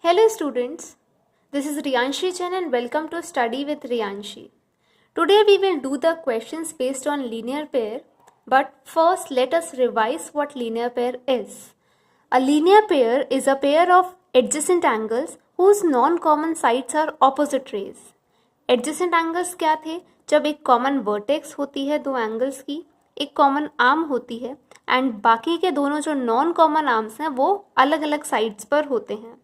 Hello students, this is Riyanshi Chen and welcome to Study with Riyanshi. Today we will do the questions based on linear pair, but first let us revise what linear pair is. A linear pair is a pair of adjacent angles whose non-common sides are opposite rays. Adjacent angles क्या थे? जब एक common vertex होती है दो angles की, एक common arm होती है एंड बाकी के दोनों जो नॉन कॉमन आर्म्स हैं वो अलग अलग साइड्स पर होते हैं.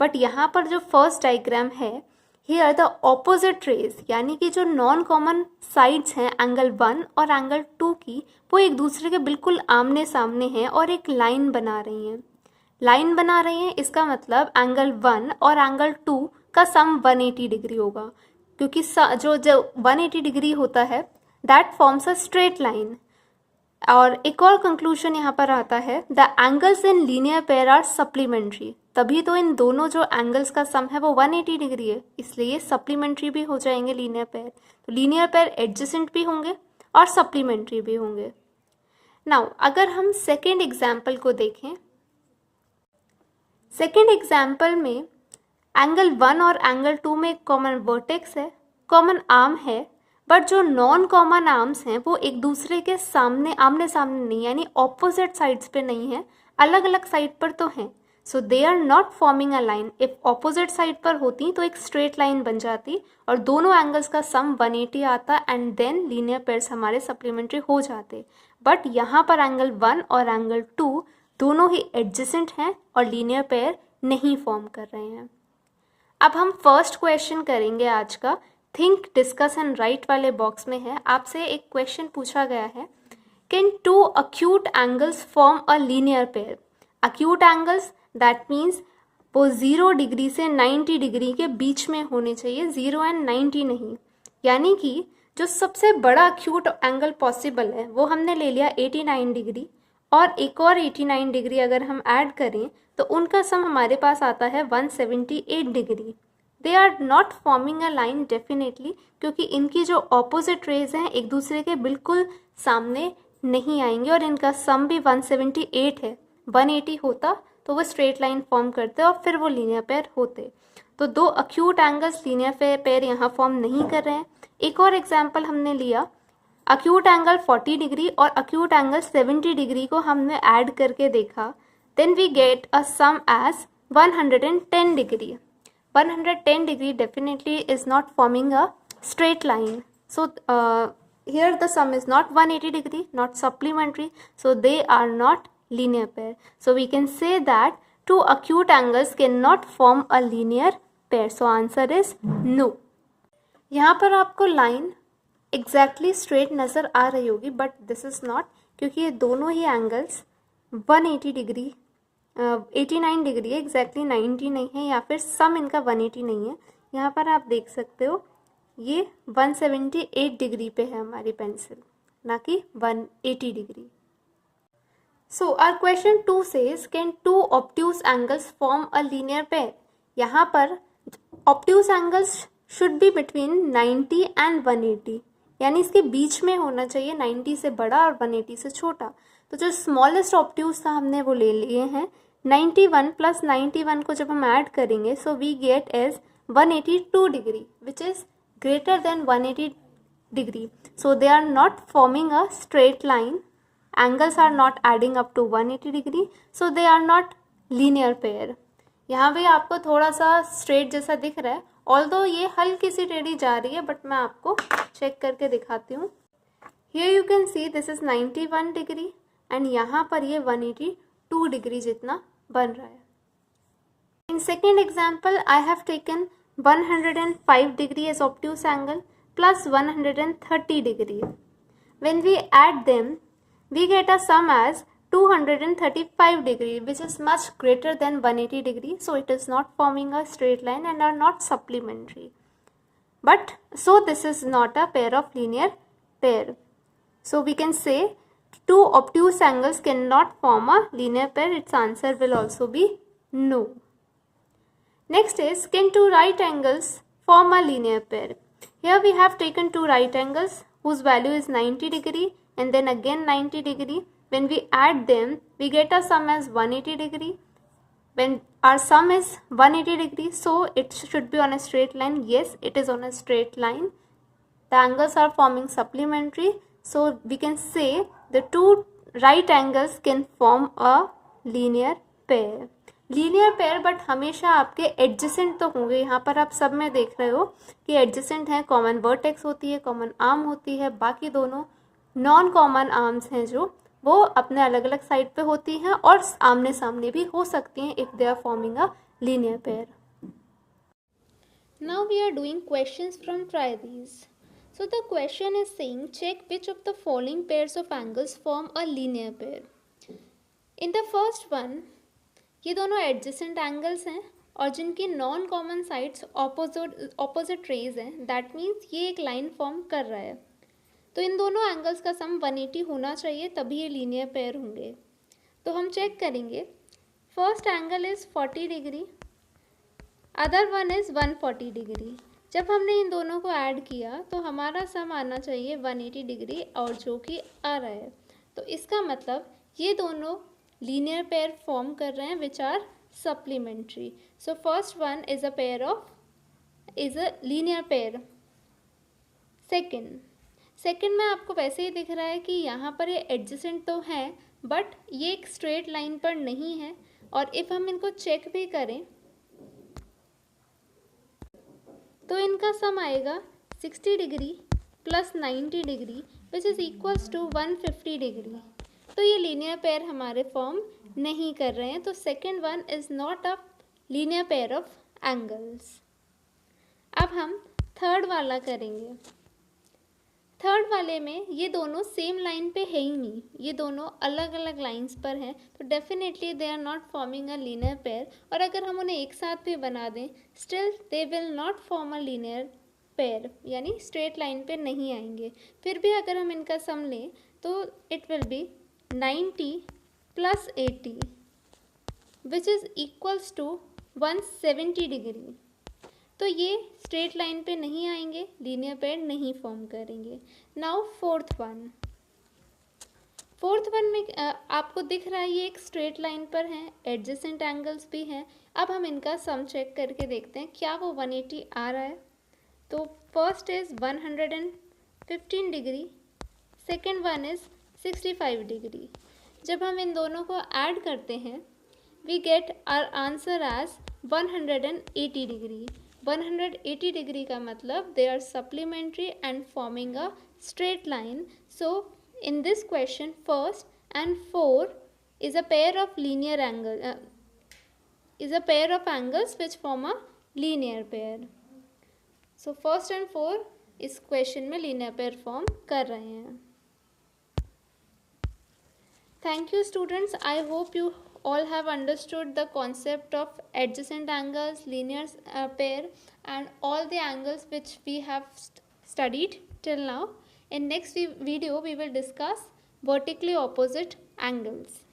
बट यहाँ पर जो फर्स्ट डायग्राम है, हियर द ऑपोजिट रेज यानी कि जो नॉन कॉमन साइड्स हैं एंगल 1 और एंगल 2 की, वो एक दूसरे के बिल्कुल आमने सामने हैं और एक लाइन बना रही हैं. इसका मतलब एंगल 1 और एंगल 2 का सम 180 डिग्री होगा, क्योंकि जो 180 डिग्री होता है that forms a straight line. और एक और कंक्लूजन यहाँ पर आता है, the angles in linear pair are supplementary. तभी तो इन दोनों जो एंगल्स का सम है वो 180 डिग्री है, इसलिए सप्लीमेंट्री भी हो जाएंगे लीनियर पेयर. तो लीनियर पेयर एडजेसेंट भी होंगे और सप्लीमेंट्री भी होंगे. नाउ अगर हम सेकेंड एग्जाम्पल को देखें, सेकेंड एग्जाम्पल में एंगल 1 और एंगल 2 में एक कॉमन वर्टेक्स है, कॉमन आर्म है, बट जो नॉन कॉमन आर्म्स हैं वो एक दूसरे के सामने आमने सामने नहीं, यानी ऑपोजिट साइड्स पे नहीं है, अलग अलग साइड पर तो हैं. So they are not forming a line. If opposite side पर होती तो एक स्ट्रेट लाइन बन जाती और दोनों एंगल्स का सम 180 आता एंड देन लीनियर पेयर्स हमारे सप्लीमेंट्री हो जाते. बट यहाँ पर एंगल 1 और एंगल 2 दोनों ही एडजेसेंट हैं और लीनियर पेयर नहीं फॉर्म कर रहे हैं. अब हम फर्स्ट क्वेश्चन करेंगे आज का. थिंक, डिस्कस एंड राइट वाले बॉक्स में है. आपसे एक क्वेश्चन पूछा गया है, can two acute angles form a linear pair. Acute angles that means वो 0 डिग्री से 90 डिग्री के बीच में होने चाहिए, 0 एंड 90 नहीं. यानी कि जो सबसे बड़ा अक्यूट एंगल पॉसिबल है वो हमने ले लिया 89 डिग्री, और एक और 89 डिग्री अगर हम ऐड करें तो उनका सम हमारे पास आता है 178 degree. They are not forming a line definitely, क्योंकि इनकी जो ऑपोजिट रेज हैं एक दूसरे के बिल्कुल सामने नहीं आएंगे और इनका सम भी 178 है. 180 होता तो वो स्ट्रेट लाइन फॉर्म करते और फिर वो लीनियर पेयर होते. तो दो अक्यूट एंगल्स लीनियर पेयर यहाँ फॉर्म नहीं कर रहे हैं. एक और एग्जाम्पल हमने लिया, अक्यूट एंगल 40 डिग्री और अक्यूट एंगल 70 डिग्री को हमने ऐड करके देखा. Then we get a sum as 110 degree. 110 degree definitely is not forming a straight line. So here the sum is not 180 degree, not supplementary, so they are not linear pair. So we can say that two acute angles cannot form a linear pair. So answer is no. यहाँ पर आपको line exactly straight नज़र आ रही होगी, but this is not, क्योंकि ये दोनों ही angles 180 degree 89 degree है, एग्जैक्टली 90 नहीं है, या फिर सम इनका 180 नहीं है. यहाँ पर आप देख सकते हो ये 178 डिग्री पे है हमारी पेंसिल, ना कि 180 degree. So our question 2 says, can two obtuse angles form a linear pair. यहाँ पर obtuse angles should be between 90 and 180, यानी इसके बीच में होना चाहिए, 90 से बड़ा और 180 से छोटा. तो जो स्मॉलेस्ट ऑब्ट्यूज था हमने वो ले लिए हैं. 91 प्लस 91 को जब हम ऐड करेंगे so we get as 182 degree which is greater than 180 degree. So they are not forming a straight line. Angles are not adding up to 180 degree, so they are not linear pair. यहाँ भी आपको थोड़ा सा straight जैसा दिख रहा है, although ये हल्की सी टेढ़ी जा रही है, बट मैं आपको चेक करके दिखाती हूँ. Here you can see this is 91 degree and यहाँ पर ये 182 डिग्री जितना बन रहा है. In second example I have taken 105 degree as obtuse angle plus 130 degree. When we add them we get a sum as 235 degree, which is much greater than 180 degree, so it is not forming a straight line and are not supplementary. But so this is not a pair of linear pair. So we can say two obtuse angles cannot form a linear pair. Its answer will also be no. Next is, can two right angles form a linear pair? Here we have taken two right angles whose value is 90 degree and then again 90 degree. When we add them, we get a sum as 180 degree. when our sum is 180 degrees, so it should be on a straight line. Yes, it is on a straight line. The angles are forming supplementary, so we can say the two right angles can form a linear pair. Linear pair but हमेशा आपके adjacent तो होंगे. यहाँ पर आप सब में देख रहे हो कि एडजेसेंट है, कॉमन वर्टेक्स होती है, कॉमन आर्म होती है. बाकी दोनों नॉन कॉमन आर्म्स हैं जो वो अपने अलग अलग साइड पे होती हैं और आमने सामने भी हो सकती हैं if they are forming a linear pair. Now we are doing questions from try these. So the question is saying check which of the following pairs of angles form a linear pair. In the first one, ये दोनों adjacent angles हैं और जिनकी non common sides opposite rays हैं. That means ये एक line form कर रहा है. तो इन दोनों एंगल्स का सम 180 होना चाहिए, तभी ये लीनियर पेयर होंगे. तो हम चेक करेंगे. First angle is 40 degree, other one is 140 degree. जब हमने इन दोनों को ऐड किया तो हमारा सम आना चाहिए 180 डिग्री, और जो कि आ रहा है. तो इसका मतलब ये दोनों लीनियर पेयर फॉर्म कर रहे हैं which are supplementary. So first one is a linear pair. Second में आपको वैसे ही दिख रहा है कि यहाँ पर ये एडजेसेंट तो हैं बट ये एक स्ट्रेट लाइन पर नहीं है. और इफ़ हम इनको चेक भी करें तो इनका सम आएगा 60 degree plus 90 degree which is equals to 150 degree. तो ये लीनियर पेयर हमारे फॉर्म नहीं कर रहे हैं. तो second one is not a linear pair of angles. अब हम थर्ड वाला करेंगे. थर्ड वाले में ये दोनों सेम लाइन पे है ही नहीं, ये दोनों अलग अलग लाइंस पर हैं. तो definitely they are not forming a linear pair. और अगर हम उन्हें एक साथ भी बना दें still they will not form a linear pair, यानी स्ट्रेट लाइन पे नहीं आएंगे. फिर भी अगर हम इनका सम लें तो it will be 90 plus 80 which is equals to 170 degree. तो ये स्ट्रेट लाइन पे नहीं आएंगे, लीनियर पेयर नहीं फॉर्म करेंगे. नाउ फोर्थ वन में आपको दिख रहा है ये एक स्ट्रेट लाइन पर हैं, एडजेसेंट एंगल्स भी हैं. अब हम इनका सम चेक करके देखते हैं क्या वो 180 आ रहा है. तो first is 115 degree, second one is 65 degree. जब हम इन दोनों को ऐड करते हैं we get our answer as 180 degree. 180 degree का मतलब they are supplementary and forming a straight line. So in this question first and 4 is a pair of linear angle is a pair of angles which form a linear pair. So first and 4 इस question में linear pair form कर रहे हैं. Thank you students. I hope you all have understood the concept of adjacent angles, linear pair and all the angles which we have studied till now. In next video we will discuss vertically opposite angles.